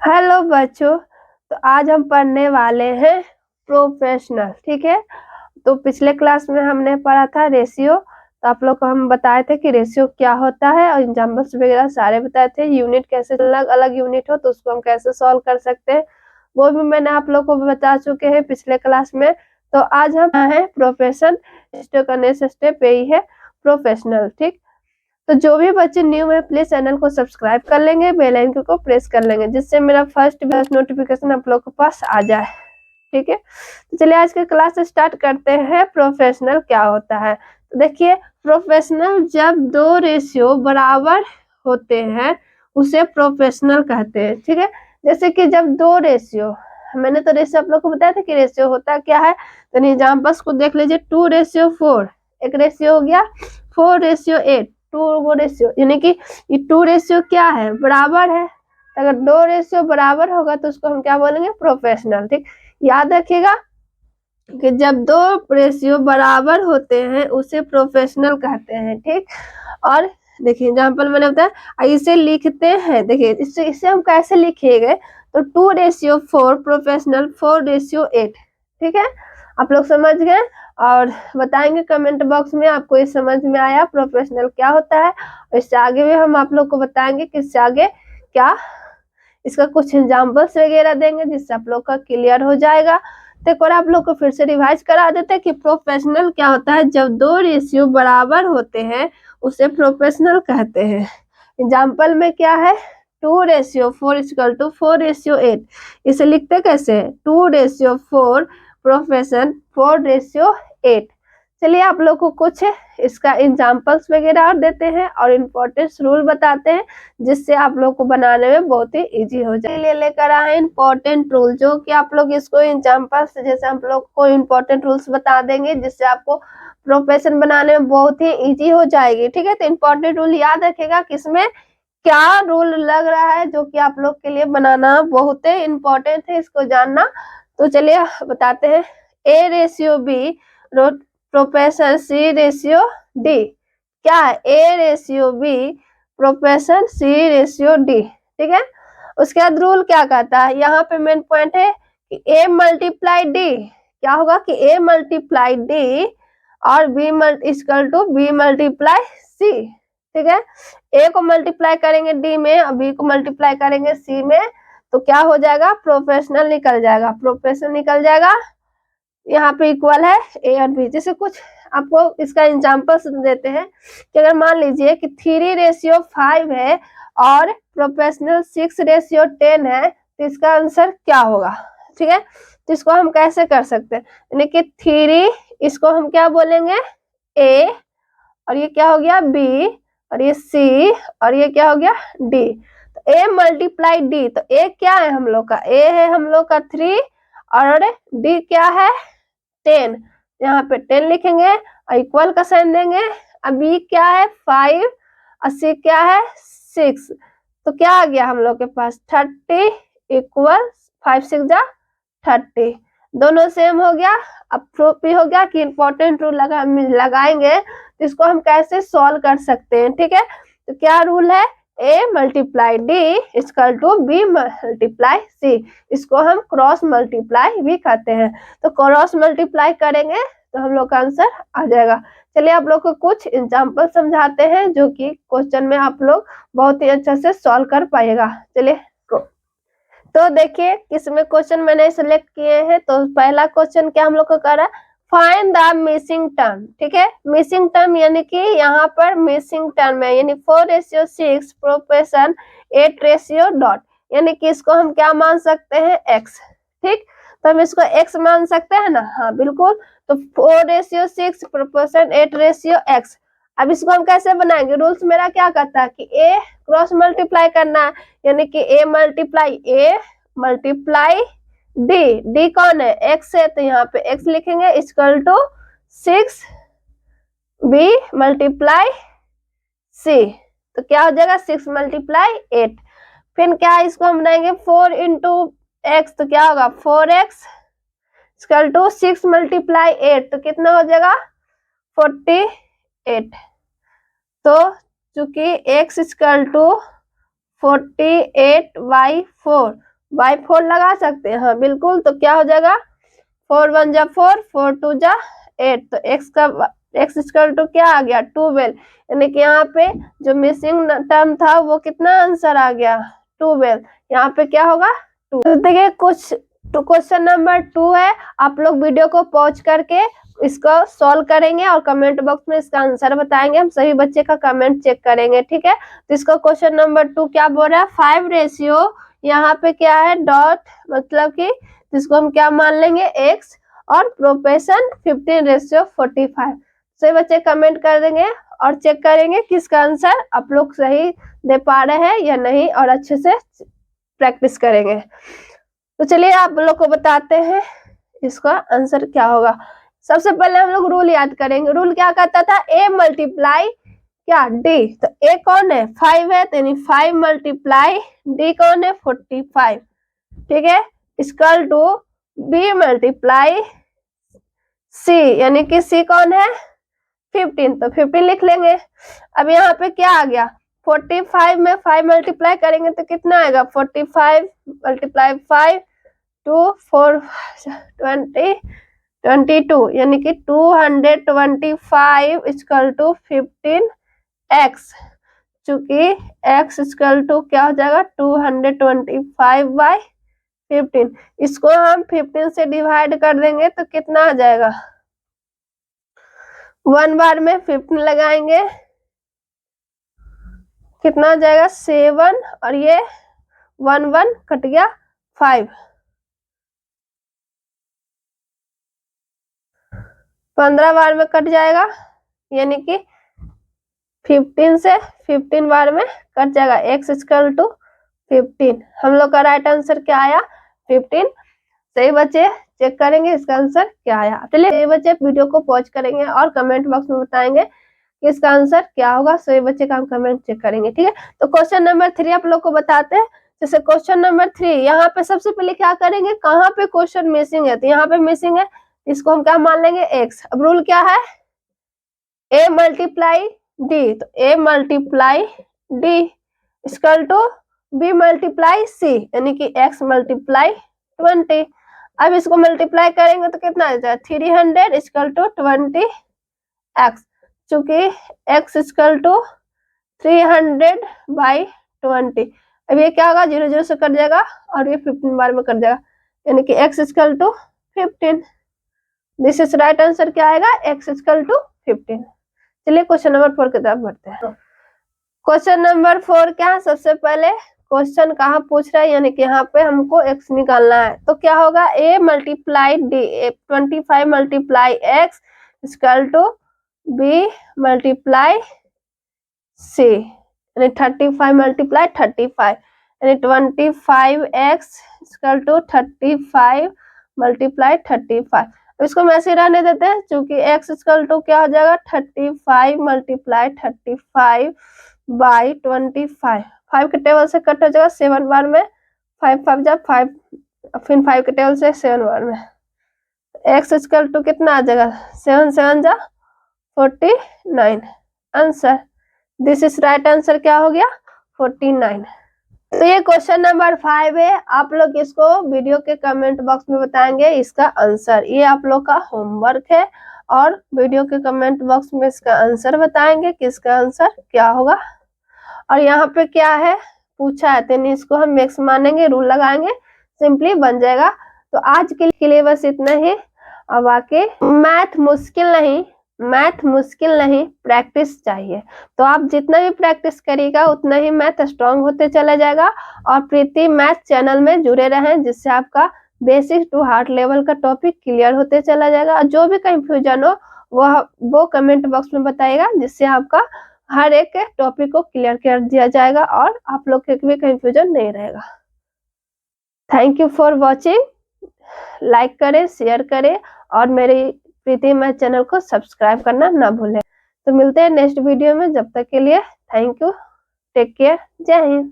Hello बच्चों, तो आज हम पढ़ने वाले हैं प्रोफेशनल। ठीक है, तो पिछले क्लास में हमने पढ़ा था रेशियो। तो आप लोग को हम बताए थे कि रेशियो क्या होता है और एग्जाम्पल्स वगैरह सारे बताए थे। यूनिट कैसे अलग अलग यूनिट हो तो उसको हम कैसे सॉल्व कर सकते हैं वो भी मैंने आप लोग को बता चुके हैं पिछले क्लास में। तो आज हम है प्रोफेशन। स्टेप का नेक्स्ट स्टेप यही है, प्रोफेशनल। ठीक, तो जो भी बच्चे न्यू है प्लीज चैनल को सब्सक्राइब कर लेंगे, बेल आइकन को प्रेस कर लेंगे जिससे मेरा फर्स्ट नोटिफिकेशन आप लोग के पास आ जाए। ठीक है, तो चलिए आज के क्लास स्टार्ट करते हैं। प्रोफेशनल क्या होता है, तो देखिए प्रोफेशनल जब दो रेशियो बराबर होते हैं उसे प्रोफेशनल कहते हैं। ठीक है, जैसे कि जब दो रेशियो, मैंने तो रेशियो आप लोग को बताया था कि रेशियो होता क्या है। तो एग्जाम्पल्स को देख लीजिए, 2:4 एक रेशियो हो गया, 4:8 टू रेशियो, यानी कि ये 2 रेशियो क्या है, बराबर है। अगर 2 रेशियो बराबर होगा तो उसको हम क्या बोलेंगे, प्रोफेशनल। ठीक, याद रखिएगा कि जब दो रेशियो बराबर होते हैं उसे प्रोफेशनल कहते हैं। ठीक, और देखिए एग्जाम्पल मैंने बताया, इसे लिखते हैं। देखिए इसे हम कैसे लिखेंगे, तो 2:4 प्रोफेशनल, 4:8। ठीक है, आप लोग समझ गए और बताएंगे कमेंट बॉक्स में आपको ये समझ में आया प्रोफेशनल क्या होता है। इससे आगे भी हम आप लोग को बताएंगे कि इससे आगे क्या, इसका कुछ एग्जाम्पल्स वगैरह देंगे जिससे आप लोग का क्लियर हो जाएगा। तो एक बार आप लोग को फिर से रिवाइज करा देते हैं कि प्रोफेशनल क्या होता है। जब दो रेशियो बराबर होते हैं उसे प्रोफेशनल कहते हैं। एग्जाम्पल में क्या है, 2:4 इक्वल टू 4:8। इसे लिखते कैसे है, 2:4 प्रोफेशन 4:8। चलिए आप लोग को कुछ इसका एग्जाम्पल्स वगैरह और देते हैं और इम्पोर्टेंट रूल बताते हैं जिससे आप लोग को बनाने में बहुत ही इजी हो जाए। ले लेकर आए इम्पोर्टेंट रूल, जो कि आप लोग इसको एग्जाम्पल्स जैसे हम लोग को इम्पोर्टेंट रूल्स बता देंगे जिससे आपको प्रोफेशन बनाने में बहुत ही इजी हो जाएगी। ठीक है, तो इम्पोर्टेंट रूल याद रखेगा किसमें क्या रूल लग रहा है जो कि आप लोग के लिए बनाना बहुत ही इम्पोर्टेंट है, इसको जानना। तो चलिए बताते हैं। A/B profession C/D। क्या है, A/B प्रोफेशन C/D। ठीक है, उसके बाद रूल क्या कहता है, यहाँ पे मेन पॉइंट है कि A मल्टीप्लाई D क्या होगा, कि A मल्टीप्लाई D और B equal to B multiply C। ठीक है, A को मल्टीप्लाई करेंगे D में और B को मल्टीप्लाई करेंगे C में तो क्या हो जाएगा, प्रोफेशनल निकल जाएगा। प्रोफेशनल निकल जाएगा, यहाँ पे इक्वल है A और B। जैसे कुछ आपको इसका एग्जाम्पल्स देते हैं कि अगर मान लीजिए कि 3:5 है और प्रोफेशनल 6:10 है तो इसका आंसर क्या होगा। ठीक है, तो इसको हम कैसे कर सकते हैं, यानी कि 3 इसको हम क्या बोलेंगे, A, और ये क्या हो गया B, और ये C, और ये क्या हो गया D। तो A मल्टीप्लाई D, तो A क्या है हम लोग का, A है हम लोग का 3 और D क्या है 10। यहाँ पे 10 लिखेंगे और इक्वल का साइन देंगे। अब B क्या है 5 और C क्या है 6। तो क्या आ गया हम लोग के पास 30 इक्वल 5 6 जा 30, दोनों सेम हो गया। अब प्रूफ भी हो गया कि इंपॉर्टेंट रूल लगाएंगे तो इसको हम कैसे सॉल्व कर सकते हैं। ठीक है, तो क्या रूल है, A multiply D equal to B multiply C। इसको हम क्रॉस मल्टीप्लाई भी कहते हैं। तो क्रॉस मल्टीप्लाई करेंगे तो हम लोग का आंसर आ जाएगा। चलिए आप लोग को कुछ एग्जाम्पल समझाते हैं जो कि क्वेश्चन में आप लोग बहुत ही अच्छे से सॉल्व कर पाएगा। चलिए तो देखिए किसमें क्वेश्चन मैंने सिलेक्ट किए हैं। तो पहला क्वेश्चन क्या हम लोग को कर रहा है, फाइंड द मिसिंग टर्म। ठीक है, मिसिंग टर्म यानी कि यहाँ पर मिसिंग टर्म है, यानी 4:6 प्रोफेशन 8:. यानी कि इसको हम क्या मान सकते हैं, x। ठीक, तो हम इसको x मान सकते हैं ना, हाँ बिल्कुल। तो 4:6 प्रोफेशन 8:x। अब इसको हम कैसे बनाएंगे, रूल्स मेरा क्या कहता है कि a क्रॉस मल्टीप्लाई करना है, यानी कि A मल्टीप्लाई D कौन है, x है, तो यहाँ पे x लिखेंगे equal to 6 B multiply C। तो क्या हो जाएगा 6 मल्टीप्लाई 8। फिर क्या इसको हम बनाएंगे 4 इंटू एक्स, तो क्या होगा 4x इक्वल टू 6 मल्टीप्लाई 8, तो कितना हो जाएगा 48। तो चूंकि x इक्वल टू 48/4 बाई 4 लगा सकते हैं, हाँ बिल्कुल। तो क्या हो जाएगा 4 1 जा 4, 4 2 जा 8। तो x का x इक्वल टू क्या आ गया 12, यानी कि यहाँ पे जो मिसिंग टर्म था वो कितना आंसर आ गया 12। यहाँ पे क्या होगा 2। तो देखिए कुछ क्वेश्चन नंबर 2 है, आप लोग वीडियो को पॉज करके इसको सॉल्व करेंगे और कमेंट बॉक्स में इसका आंसर बताएंगे। हम सभी बच्चे का कमेंट चेक करेंगे, ठीक है। तो इसका क्वेश्चन नंबर 2 क्या बोल रहा है 5 रेशियो, यहाँ पे क्या है डॉट, मतलब कि जिसको हम क्या मान लेंगे x, और प्रोपेशन 15:45। सभी बच्चे कमेंट कर देंगे और चेक करेंगे कि इसका आंसर आप लोग सही दे पा रहे हैं या नहीं, और अच्छे से प्रैक्टिस करेंगे। तो चलिए आप लोग को बताते हैं इसका आंसर क्या होगा। सबसे पहले हम लोग रूल याद करेंगे। रूल क्या कहता था a मल्टीप्लाई क्या d, तो a कौन है 5 है, तो यानी 5 मल्टीप्लाई d कौन है 45, ठीक है। Equal to b multiply c, यानी कि c कौन है 15, तो 15 लिख लेंगे। अब यहाँ पे क्या आ गया 45 में 5 मल्टीप्लाई करेंगे तो कितना आएगा 45 मल्टीप्लाई 5 2 4 20 22, यानी कि 225 इक्वल टू 15x, चूंकि x इक्वल टू क्या हो जाएगा 225/15। इसको हम 15 से डिवाइड कर देंगे तो कितना आ जाएगा, 1 बार में 15 लगाएंगे कितना आ जाएगा 7, और ये 1 1 कट गया 5, 15 बार में कट जाएगा, यानी कि 15 से 15 बार में कट जाएगा। x इक्वल टू 15, हम लोग का राइट आंसर क्या आया 15। सही बच्चे चेक करेंगे इसका आंसर क्या आया। चलिए सही बच्चे वीडियो को पॉज करेंगे और कमेंट बॉक्स में बताएंगे कि इसका आंसर क्या होगा। सही बच्चे का हम कमेंट चेक करेंगे, ठीक है। तो क्वेश्चन नंबर 3 आप लोग को बताते हैं। जैसे क्वेश्चन नंबर 3, यहाँ पे सबसे पहले क्या करेंगे, कहाँ पे क्वेश्चन मिसिंग है, तो यहाँ पे मिसिंग है, इसको हम क्या मान लेंगे x। अब रूल क्या है a मल्टीप्लाई d, तो a multiply d equal to b multiply c, यानी कि x मल्टीप्लाई 20। अब इसको मल्टीप्लाई करेंगे तो कितना आ जाएगा 300 इक्वल टू 20x, चूंकि x इक्वल टू 300/20। अब ये क्या होगा 0 0 से कट जाएगा और ये 15 बार में कट जाएगा, यानी कि x equal to 15। This is right answer क्या आएगा x इक्वल टू 15। चलिए क्वेश्चन नंबर 4 की तरफ बढ़ते हैं। क्वेश्चन नंबर 4 क्या है, सबसे पहले क्वेश्चन कहाँ पूछ रहा है, यानी कि यहाँ पे हमको x निकालना है। तो क्या होगा a multiply d, 25 multiply x equal to b multiply c, यानी 35 मल्टीप्लाई 35, यानी 25x इक्वल टू 35 मल्टीप्लाई 35। इसको हम ऐसे रहने देते हैं, क्योंकि x इक्वल टू क्या हो जाएगा 35 मल्टीप्लाई 35/25। 5 के टेबल से कट हो जाएगा 7 बार में, 5 5 जा 5, फिर 5 के टेबल से 7 बार में, x इक्वल टू कितना आ जाएगा 7 7 जा 49 answer. This is right answer क्या हो गया 49। तो ये क्वेश्चन नंबर 5 है। आप लोग इसको वीडियो के कमेंट बॉक्स में बताएंगे इसका आंसर। ये आप लोग का होमवर्क है, और वीडियो के कमेंट बॉक्स में इसका आंसर बताएंगे कि इसका आंसर क्या होगा। और यहाँ पे क्या है पूछा है, तो इसको हम मैक्स मानेंगे, रूल लगाएंगे, सिंपली बन जाएगा। तो आज के लिए बस इतना ही। अब आके मैथ मुश्किल नहीं, प्रैक्टिस चाहिए। तो आप जितना भी प्रैक्टिस करिएगा उतना ही मैथ स्ट्रांग होते चला जाएगा। और प्रीति मैथ चैनल में जुड़े रहें, जिससे आपका बेसिक टू हार्ड लेवल का टॉपिक क्लियर होते चला जाएगा। और जो भी कंफ्यूजन हो वो कमेंट बॉक्स में बताइएगा, जिससे आपका हर एक टॉपिक को क्लियर कर दिया जाएगा और आप लोग के भी कंफ्यूजन नहीं रहेगा। Thank you for watching. Like करें, शेयर करें, और मेरी प्रीति मैथ चैनल को सब्सक्राइब करना ना भूलें। तो मिलते हैं नेक्स्ट वीडियो में, जब तक के लिए थैंक यू, टेक केयर, जय हिंद।